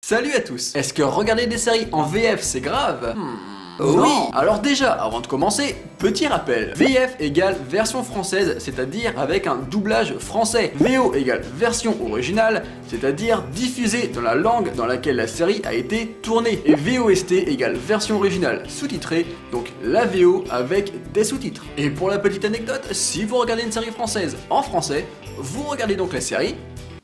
Salut à tous. Est-ce que regarder des séries en VF c'est grave? Oui. Alors déjà, avant de commencer, petit rappel. VF égale version française, c'est-à-dire avec un doublage français. VO égale version originale, c'est-à-dire diffusée dans la langue dans laquelle la série a été tournée. Et VOST égale version originale sous-titrée, donc la VO avec des sous-titres. Et pour la petite anecdote, si vous regardez une série française en français, vous regardez donc la série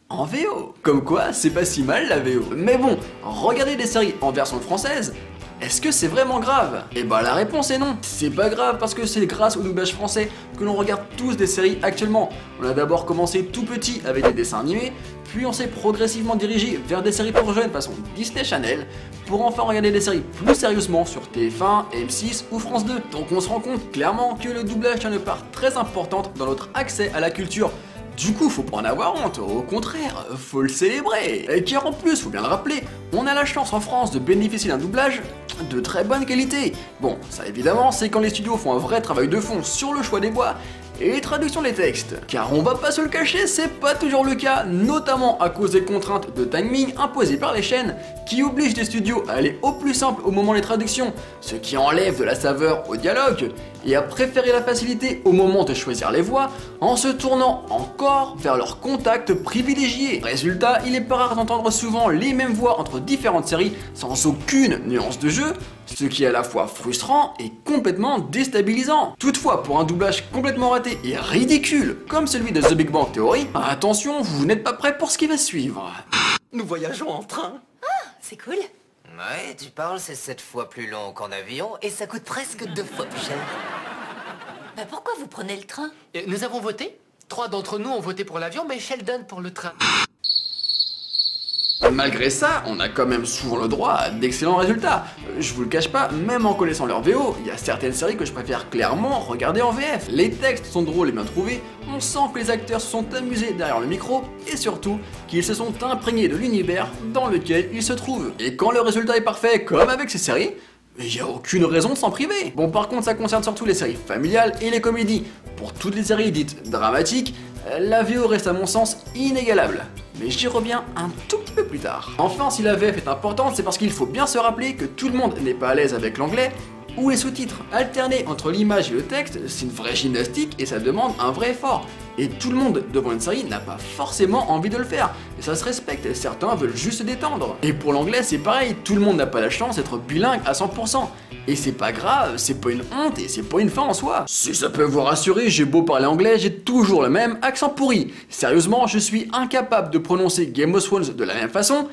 en VO. Comme quoi, c'est pas si mal la VO. Mais bon, regarder des séries en version française, est-ce que c'est vraiment grave? Et bah la réponse est non. C'est pas grave parce que c'est grâce au doublage français que l'on regarde tous des séries actuellement. On a d'abord commencé tout petit avec des dessins animés, puis on s'est progressivement dirigé vers des séries pour jeunes façon Disney Channel, pour enfin regarder des séries plus sérieusement sur TF1, M6 ou France 2. Donc on se rend compte clairement que le doublage a une part très importante dans notre accès à la culture. Du coup, faut pas en avoir honte, au contraire, faut le célébrer. Et car en plus, faut bien le rappeler, on a la chance en France de bénéficier d'un doublage de très bonne qualité. Bon, ça évidemment, c'est quand les studios font un vrai travail de fond sur le choix des voix et les traductions des textes. Car on va pas se le cacher, c'est pas toujours le cas, notamment à cause des contraintes de timing imposées par les chaînes qui obligent les studios à aller au plus simple au moment des traductions, ce qui enlève de la saveur au dialogue, et à préférer la facilité au moment de choisir les voix en se tournant encore vers leurs contacts privilégiés. Résultat, il est pas rare d'entendre souvent les mêmes voix entre différentes séries sans aucune nuance de jeu, ce qui est à la fois frustrant et complètement déstabilisant. Toutefois, pour un doublage complètement raté et ridicule, comme celui de The Big Bang Theory, attention, vous n'êtes pas prêts pour ce qui va suivre. Nous voyageons en train. Ah, c'est cool. Ouais, tu parles, c'est 7 fois plus long qu'en avion et ça coûte presque 2 fois plus cher. Bah pourquoi vous prenez le train? Nous avons voté. 3 d'entre nous ont voté pour l'avion, mais Sheldon pour le train. Malgré ça, on a quand même souvent le droit à d'excellents résultats. Je vous le cache pas, même en connaissant leur VO, il y a certaines séries que je préfère clairement regarder en VF. Les textes sont drôles et bien trouvés, on sent que les acteurs se sont amusés derrière le micro, et surtout, qu'ils se sont imprégnés de l'univers dans lequel ils se trouvent. Et quand le résultat est parfait, comme avec ces séries, il n'y a aucune raison de s'en priver. Bon, par contre, ça concerne surtout les séries familiales et les comédies. Pour toutes les séries dites dramatiques, la VO reste à mon sens inégalable. Mais j'y reviens un tout petit peu plus tard. Enfin, si la VF est importante, c'est parce qu'il faut bien se rappeler que tout le monde n'est pas à l'aise avec l'anglais ou les sous-titres. Alterner entre l'image et le texte, c'est une vraie gymnastique et ça demande un vrai effort. Et tout le monde devant une série n'a pas forcément envie de le faire. Et ça se respecte, certains veulent juste se détendre. Et pour l'anglais c'est pareil, tout le monde n'a pas la chance d'être bilingue à 100%. Et c'est pas grave, c'est pas une honte et c'est pas une fin en soi. Si ça peut vous rassurer, j'ai beau parler anglais, j'ai toujours le même accent pourri. Sérieusement, je suis incapable de prononcer Game of Thrones de la même façon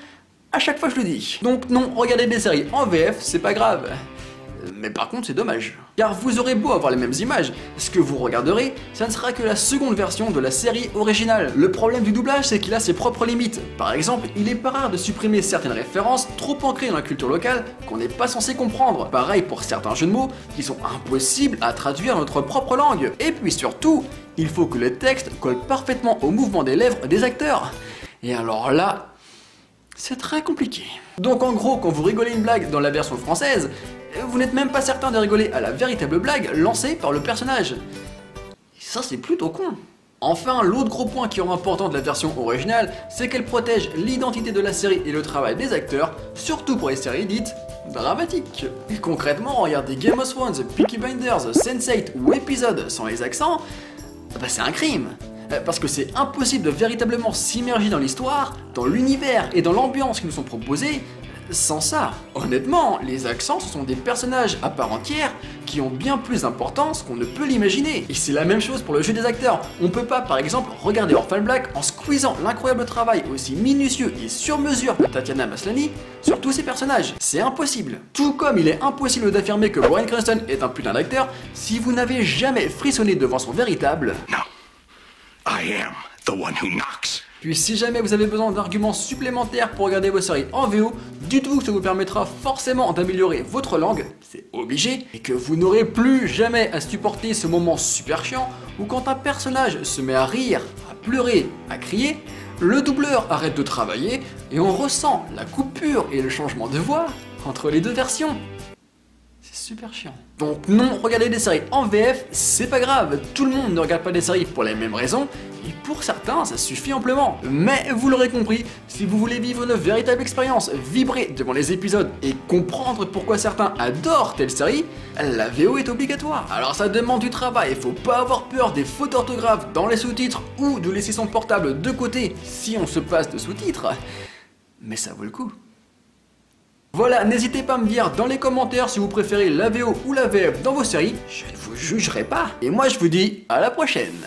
à chaque fois que je le dis. Donc non, regarder des séries en VF, c'est pas grave. Mais par contre c'est dommage. Car vous aurez beau avoir les mêmes images, ce que vous regarderez, ça ne sera que la seconde version de la série originale. Le problème du doublage c'est qu'il a ses propres limites. Par exemple, il est pas rare de supprimer certaines références trop ancrées dans la culture locale qu'on n'est pas censé comprendre. Pareil pour certains jeux de mots qui sont impossibles à traduire dans notre propre langue. Et puis surtout, il faut que le texte colle parfaitement au mouvement des lèvres des acteurs. Et alors là, c'est très compliqué. Donc en gros, quand vous rigolez une blague dans la version française, vous n'êtes même pas certain de rigoler à la véritable blague lancée par le personnage. Et ça c'est plutôt con. Enfin, l'autre gros point qui rend important de la version originale, c'est qu'elle protège l'identité de la série et le travail des acteurs, surtout pour les séries dites dramatiques. Et concrètement, regardez Game of Thrones, Peaky Blinders, Sense8 ou épisodes sans les accents, bah c'est un crime. Parce que c'est impossible de véritablement s'immerger dans l'histoire, dans l'univers et dans l'ambiance qui nous sont proposés sans ça. Honnêtement, les accents ce sont des personnages à part entière qui ont bien plus d'importance qu'on ne peut l'imaginer. Et c'est la même chose pour le jeu des acteurs. On peut pas par exemple regarder Orphan Black en squeezant l'incroyable travail aussi minutieux et sur mesure de Tatiana Maslany sur tous ces personnages. C'est impossible. Tout comme il est impossible d'affirmer que Bryan Cranston est un putain d'acteur si vous n'avez jamais frissonné devant son véritable No, I am the one who knocks. Puis si jamais vous avez besoin d'arguments supplémentaires pour regarder vos séries en VO, dites-vous que ça vous permettra forcément d'améliorer votre langue, c'est obligé, et que vous n'aurez plus jamais à supporter ce moment super chiant où quand un personnage se met à rire, à pleurer, à crier, le doubleur arrête de travailler et on ressent la coupure et le changement de voix entre les deux versions. C'est super chiant. Donc non, regarder des séries en VF, c'est pas grave. Tout le monde ne regarde pas des séries pour les mêmes raisons, Et pour certains, ça suffit amplement. Mais vous l'aurez compris, si vous voulez vivre une véritable expérience, vibrer devant les épisodes et comprendre pourquoi certains adorent telle série, la VO est obligatoire. Alors ça demande du travail, faut pas avoir peur des fautes d'orthographe dans les sous-titres ou de laisser son portable de côté si on se passe de sous-titres, mais ça vaut le coup. Voilà, n'hésitez pas à me dire dans les commentaires si vous préférez la VO ou la VF dans vos séries, je ne vous jugerai pas. Et moi je vous dis à la prochaine.